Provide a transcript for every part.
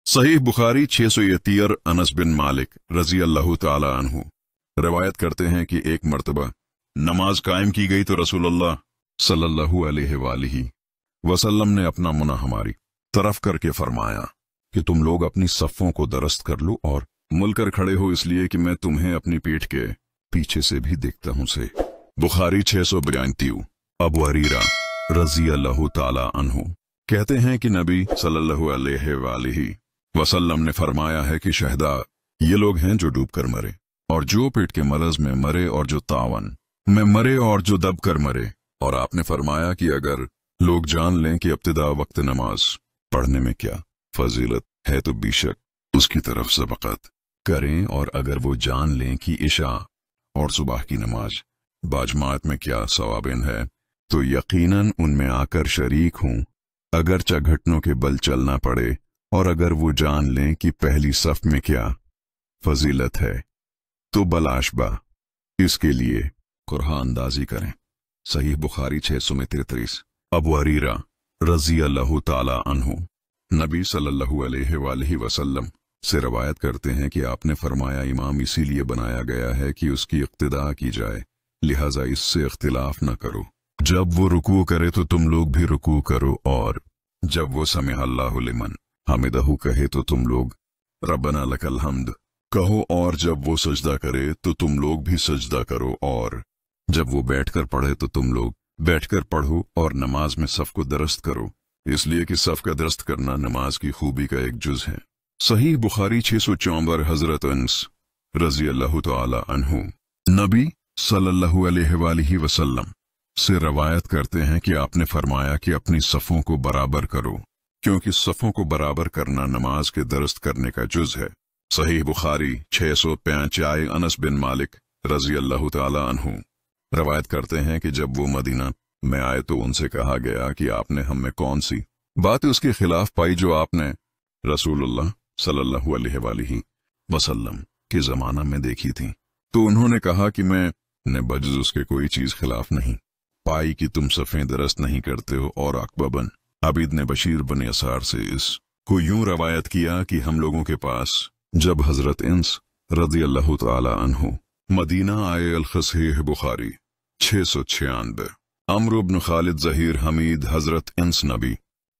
सहीह बुखारी 673 अनस बिन मालिक रजी अल्लाह ताला अन्हु रिवायत करते हैं कि एक मर्तबा नमाज कायम की गई तो रसूलुल्लाह सल्लल्लाहु अलैहि वसल्लम ने अपना मुना हमारी तरफ करके फरमाया कि तुम लोग अपनी सफ़ों को दरस्त कर लो और मुलकर खड़े हो, इसलिए कि मैं तुम्हें अपनी पीठ के पीछे से भी देखता हूं से। बुखारी 692 अबू हरीरा रजी अल्लाह ताला अन्हु कहते हैं कि नबी सल्लल्लाहु अलैहि वसल्लम ने फरमाया है कि शहदा ये लोग हैं जो डूब कर मरे, और जो पेट के मरज में मरे, और जो तावन में मरे, और जो दब कर मरे। और आपने फरमाया कि अगर लोग जान लें कि इब्तिदा वक्त नमाज पढ़ने में क्या फजीलत है तो बेशक उसकी तरफ सबकत करें, और अगर वो जान लें कि इशा और सुबह की नमाज बाजमात में क्या सवाबिन है तो यकीनन उनमें आकर शरीक हूं, अगरचे घुटनों के बल चलना पड़े। और अगर वो जान लें कि पहली सफ में क्या फजीलत है तो बलाशबा इसके लिए कुरान अंदाजी करें। सही बुखारी 633 अबू हरीरा रजी अल्लाह ताला अन्हु नबी सल्लल्लाहु अलैहि वसल्लम से रवायत करते हैं कि आपने फरमाया इमाम इसीलिए बनाया गया है कि उसकी इक्तिदा की जाए, लिहाजा इससे इख्तिलाफ न करो। जब वो रुकू करे तो तुम लोग भी रुकू करो, और जब वो समिअ अल्लाहु लिमन हमिदहु कहे तो तुम लोग रब्बना लकल हम्द कहो, और जब वो सजदा करे तो तुम लोग भी सजदा करो, और जब वो बैठकर पढ़े तो तुम लोग बैठकर पढ़ो, और नमाज में सफ को दरस्त करो, इसलिए कि सफ का दरस्त करना नमाज की खूबी का एक जुज है। सही बुखारी 654 हजरत अनस रजी अल्लाह ताला अन्हु नबी सल्लल्लाहु अलैहि वसल्लम से रवायत करते हैं कि आपने फरमाया कि अपनी सफ़ों को बराबर करो, क्योंकि सफ़ों को बराबर करना नमाज के दरस्त करने का जुज है। सही बुखारी 605 अनस बिन मालिक रजी अल्लाह ताला अन्हु रवायत करते हैं कि जब वो मदीना में आए तो उनसे कहा गया कि आपने हम में कौन सी बात उसके खिलाफ पाई जो आपने रसूलुल्लाह सल्लल्लाहु अलैहि वसल्लम के जमाना में देखी थी। तो उन्होंने कहा कि मैंने बजज उसके कोई चीज खिलाफ नहीं पाई कि तुम सफ़ें दरस्त नहीं करते हो। और अकबा बन आबिद ने बशीर बन यसार से इसको यूं रवायत किया कि हम लोगों के पास जब हजरत इंस रज़ी अल्लाह ताला अन्हु मदीना आए। अल-सहीह बुखारी 696 अम्र इब्न खालिद ज़हीर हमीद हजरत इंस नबी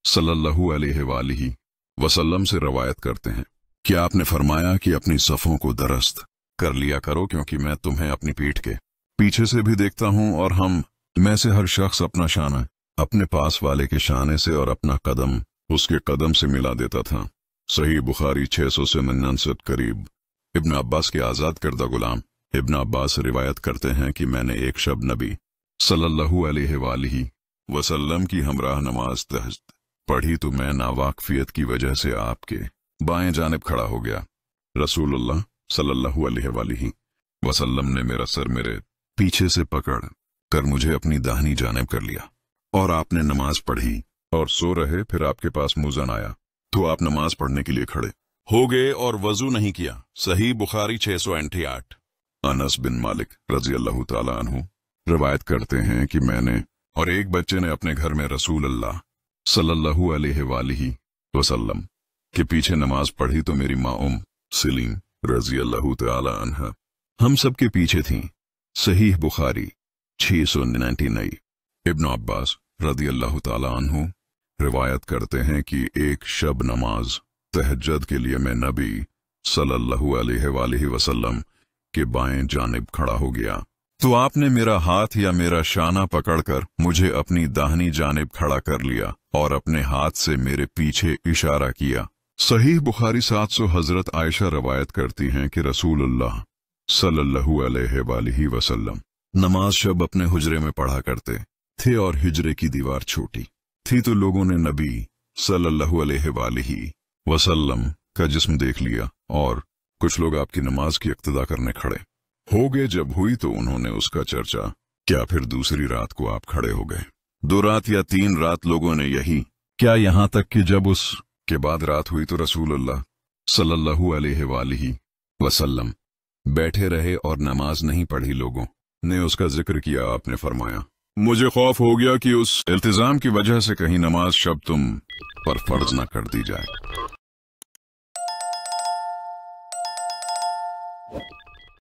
सल्लल्लाहु अलैहि वसल्लम से रवायत करते हैं कि आपने फरमाया कि अपनी सफ़ों को दरस्त कर लिया करो, क्योंकि मैं तुम्हें अपनी पीठ के पीछे से भी देखता हूं, और हम में से हर शख्स अपना शाना अपने पास वाले के शाने से और अपना कदम उसके कदम से मिला देता था। सही बुखारी 699 करीब इब्न अब्बास के आज़ाद करदा गुलाम इब्न अब्बास रिवायत करते हैं कि मैंने एक शब नबी सल्लल्लाहु अलैहि वसल्लम की हमराह नमाज तहज्जुद पढ़ी तो मैं नावाकफियत की वजह से आपके बाएं जानिब खड़ा हो गया। रसूलुल्लाह सल्लल्लाहु अलैहि वसल्लम ने मेरा सर मेरे पीछे से पकड़ कर मुझे अपनी दाहिनी जानिब कर लिया, और आपने नमाज पढ़ी और सो रहे। फिर आपके पास मुअज्जिन आया तो आप नमाज पढ़ने के लिए खड़े हो गए और वजू नहीं किया। सही बुखारी 688 अनस बिन मालिक रजी अल्लाह ताला अन्हु रिवायत करते हैं कि मैंने और एक बच्चे ने अपने घर में रसूल अल्लाह सल्लल्लाहु अलैहि वसल्लम के पीछे नमाज पढ़ी तो मेरी माँ सलीम रजी अल्लाह ताला अन्हा हम सब के पीछे थीं। सही बुखारी 699 इब्न अब्बास रजी अल्लाह ताला अन्हु रिवायत करते हैं कि एक शब नमाज तहज्जुद के लिए मैं नबी सल्लल्लाहु अलैहि वसल्लम के बाएं जानिब खड़ा हो गया तो आपने मेरा हाथ या मेरा शाना पकड़कर मुझे अपनी दाहिनी जानिब खड़ा कर लिया और अपने हाथ से मेरे पीछे इशारा किया। सही बुखारी 700 हजरत आयशा रवायत करती हैं कि रसूलुल्लाह सल्लल्लाहु अलैहि वसल्लम नमाज शब अपने हुजरे में पढ़ा करते थे और हिजरे की दीवार छोटी थी, तो लोगों ने नबी सल्लल्लाहु अलैहि वसल्लम का जिस्म देख लिया और कुछ लोग आपकी नमाज की इक्तिदा करने खड़े हो गए। जब हुई तो उन्होंने उसका चर्चा क्या फिर दूसरी रात को आप खड़े हो गए। 2 रात या 3 रात लोगों ने यही क्या, यहाँ तक कि जब उस के बाद रात हुई तो रसूलुल्लाह सल्लल्लाहु अलैहि वसल्लम बैठे रहे और नमाज नहीं पढ़ी। लोगों ने उसका जिक्र किया। आपने फरमाया, मुझे खौफ हो गया कि उस इल्तिजाम की वजह से कहीं नमाज शब तुम पर फर्ज न कर दी जाए।